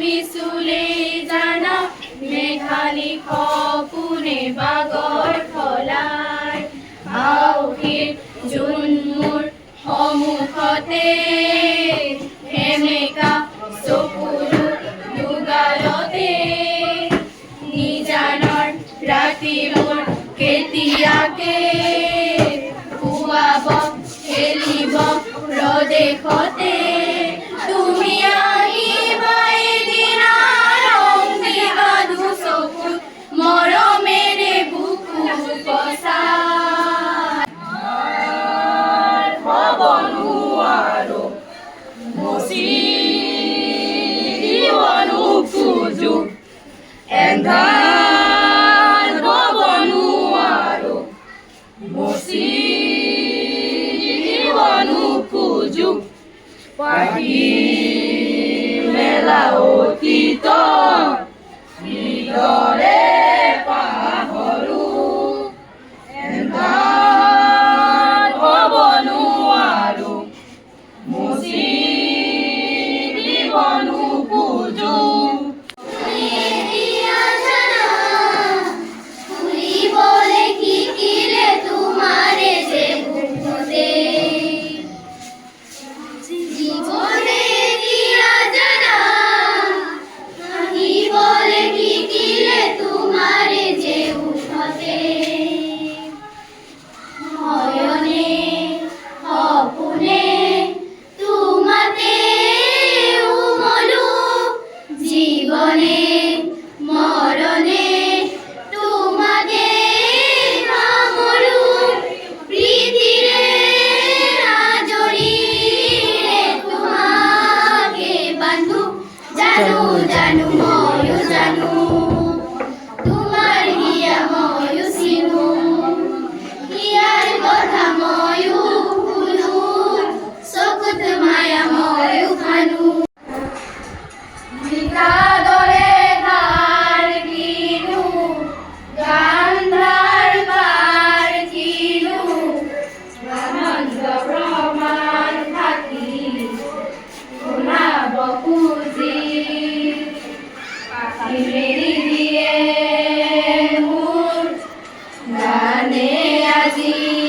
তুমি চুলে জানা মেঘালী সপোনে বাগৰ ফলাই আউসীৰ জোন মোৰ সন্মুখতে সেমেকা চকুলো দুগালতে নিজানৰ ৰাতি মোৰ কেতিয়াকে খুৱাব খেলিব প্ৰদেশতে তুমি আহিবা এদিনা ৰং দিবা দুচকুত মৰমেৰে বুকু পচাই হ'ব নোৱাৰো মচিব নোখোজো এন্ধাৰ হ'ব নোৱাৰো মচিব নোখোজো পাহি মেলা অতীত হৃদৰে পাহৰো এন্ধাৰ হ'ব নোৱাৰো মচিব নোখোজো ফুৰিবলৈ শিকিলে তোমাৰে যে বুকুতে জীৱনে দিয়া জানা হাঁহিবলৈ শিকিলে তোমাৰে যে উঠতে নয়নে সপোনে তোমাতে উমলো জীৱনে মৰণে তোমাতে সামৰো প্ৰীতিৰে আজৰিৰে তোমাকে বান্ধো জানো জানো ময়ো জানো তোমাৰ হিয়া ময়ো চিনো হিয়াৰ কথা ময়ো শুনো চকুত মায়া ময়ো খানো দৰে ধাৰ কিনো গান্ধাৰ পাৰ কিনো আনন্দ প্ৰমাণ থাকি শুনাব খুজি পাখি মেলি দিয়ে মোৰ গানে আজি